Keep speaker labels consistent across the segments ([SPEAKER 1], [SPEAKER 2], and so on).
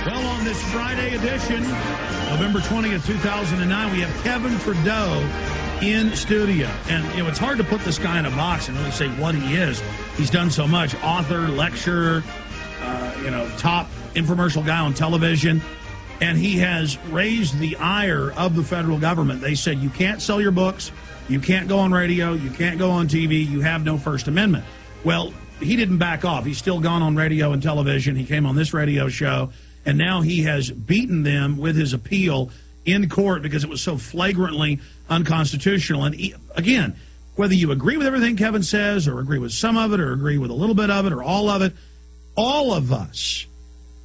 [SPEAKER 1] Well, on this Friday edition, November 20th, 2009, we have Kevin Trudeau in studio. And, it's hard to put this guy in a box and really say what he is. He's done so much. Author, lecturer, top infomercial guy on television. And he has raised the ire of the federal government. They said, you can't sell your books, you can't go on radio, you can't go on TV, you have no First Amendment. Well, he didn't back off. He's still gone on radio and television. He came on this radio show. And now he has beaten them with his appeal in court because it was so flagrantly unconstitutional. And again, whether you agree with everything Kevin says or agree with some of it or agree with a little bit of it or all of it, all of us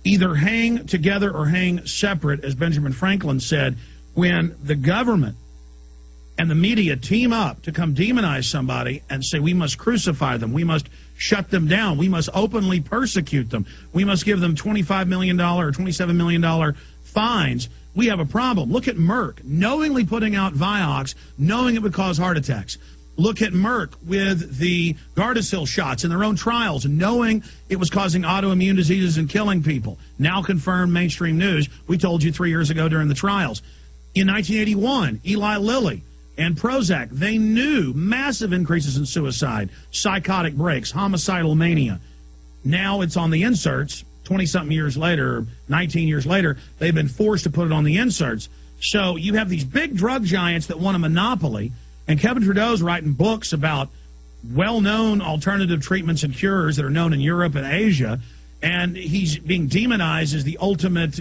[SPEAKER 1] either hang together or hang separate, as Benjamin Franklin said, when the government and the media team up to come demonize somebody and say we must crucify them, we must shut them down, we must openly persecute them, we must give them $25 million or $27 million fines, we have a problem. Look at Merck, knowingly putting out Vioxx, knowing it would cause heart attacks. Look at Merck with the Gardasil shots in their own trials, knowing it was causing autoimmune diseases and killing people. Now confirmed mainstream news. We told you 3 years ago during the trials. In 1981, Eli Lilly and Prozac, they knew massive increases in suicide, psychotic breaks, homicidal mania. Now it's on the inserts. 20-something years later, 19 years later, they've been forced to put it on the inserts. So you have these big drug giants that want a monopoly, and Kevin Trudeau's writing books about well-known alternative treatments and cures that are known in Europe and Asia, and he's being demonized as the ultimate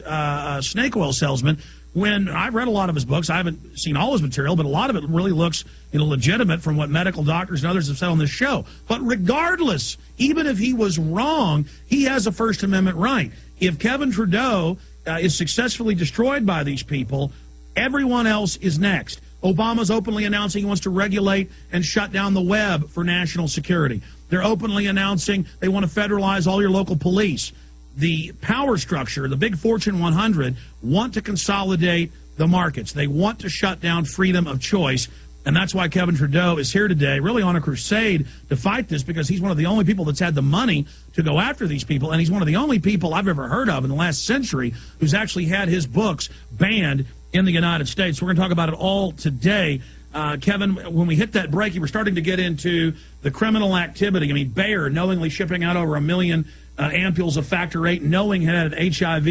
[SPEAKER 1] snake oil salesman. When I've read a lot of his books, I haven't seen all his material, but a lot of it really looks legitimate from what medical doctors and others have said on this show. But regardless, even if he was wrong, he has a First Amendment right. If Kevin Trudeau is successfully destroyed by these people, everyone else is next. Obama's openly announcing he wants to regulate and shut down the web for national security. They're openly announcing they want to federalize all your local police. The power structure, the big Fortune 100, want to consolidate the markets. They want to shut down freedom of choice, and that's why Kevin Trudeau is here today, really on a crusade to fight this, because he's one of the only people that's had the money to go after these people, and he's one of the only people I've ever heard of in the last century who's actually had his books banned in the United States. We're going to talk about it all today. Kevin, when we hit that break, you were starting to get into the criminal activity. I mean, Bayer knowingly shipping out over 1 million ampules of Factor 8, knowing it had HIV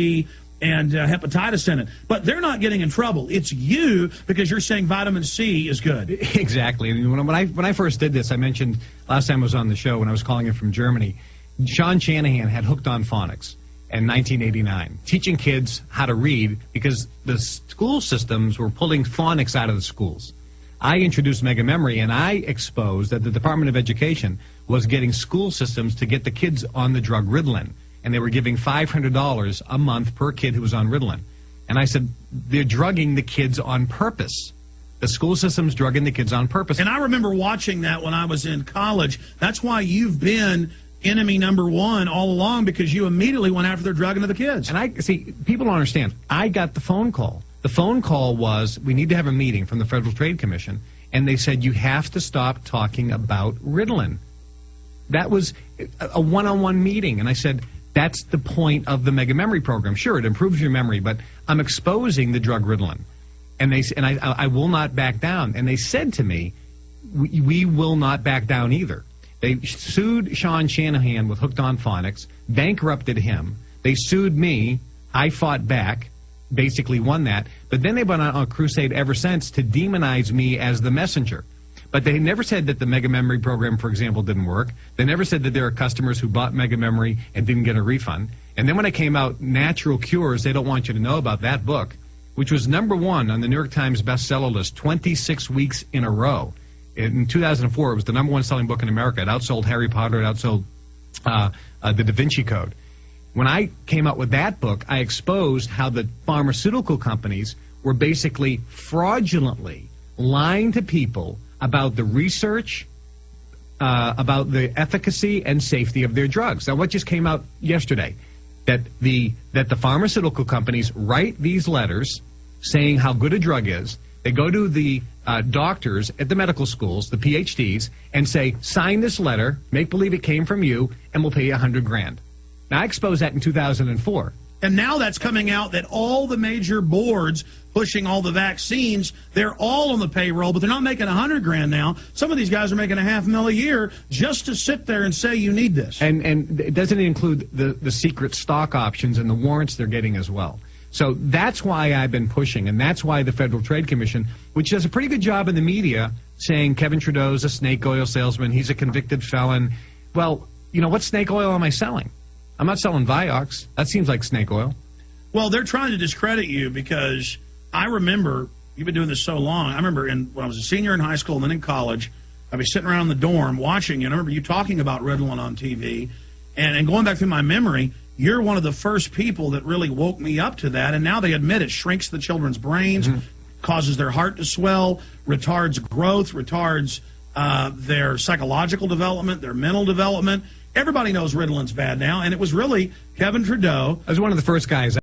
[SPEAKER 1] and hepatitis in it. But they're not getting in trouble. It's you, because you're saying vitamin C is good.
[SPEAKER 2] Exactly. When I first did this, I mentioned last time I was on the show when I was calling in from Germany, Sean Shanahan had Hooked on Phonics in 1989, teaching kids how to read because the school systems were pulling phonics out of the schools. I introduced Mega Memory, and I exposed that the Department of Education was getting school systems to get the kids on the drug Ritalin, and they were giving $500 a month per kid who was on Ritalin. And I said, they're drugging the kids on purpose. The school system's drugging the kids on purpose.
[SPEAKER 1] And I remember watching that when I was in college. That's why you've been enemy number one all along, because you immediately went after their drugging of the kids.
[SPEAKER 2] And I see, people don't understand. I got the phone call. The phone call was, we need to have a meeting from the Federal Trade Commission, and they said, you have to stop talking about Ritalin. That was a one-on-one meeting, and I said, that's the point of the Mega Memory program. Sure, it improves your memory, but I'm exposing the drug Ritalin. And I will not back down. And they said to me, we will not back down either. They sued Sean Shanahan with Hooked on Phonics, bankrupted him. They sued me. I fought back. Basically won that, but then they went on a crusade ever since to demonize me as the messenger. But they never said that the Mega Memory program, for example, didn't work. They never said that there are customers who bought Mega Memory and didn't get a refund. And then when I came out, Natural Cures, they don't want you to know about that book, which was #1 on the New York Times bestseller list 26 weeks in a row. In 2004, it was the #1 selling book in America. It outsold Harry Potter. It outsold the Da Vinci Code. When I came out with that book, I exposed how the pharmaceutical companies were basically fraudulently lying to people about the research, about the efficacy and safety of their drugs. Now, what just came out yesterday? That the pharmaceutical companies write these letters saying how good a drug is. They go to the doctors at the medical schools, the PhDs, and say, sign this letter, make believe it came from you, and we'll pay you $100,000. Now, I exposed that in 2004.
[SPEAKER 1] And now that's coming out that all the major boards pushing all the vaccines, they're all on the payroll, but they're not making $100,000 now. Some of these guys are making $500,000 a year just to sit there and say you need this.
[SPEAKER 2] And it doesn't include the secret stock options and the warrants they're getting as well. So that's why I've been pushing, and that's why the Federal Trade Commission, which does a pretty good job in the media, saying Kevin Trudeau's a snake oil salesman, he's a convicted felon. Well, you know, what snake oil am I selling? I'm not selling Vioxx. That seems like snake oil.
[SPEAKER 1] Well, they're trying to discredit you because I remember, you've been doing this so long, I remember when I was a senior in high school and then in college, I'd be sitting around in the dorm watching you, and I remember you talking about Ritalin on TV, and going back through my memory, you're one of the first people that really woke me up to that, and now they admit it shrinks the children's brains, causes their heart to swell, retards growth, retards their psychological development, their mental development. Everybody knows Ritalin's bad now, and it was really Kevin Trudeau.
[SPEAKER 2] I was one of the first guys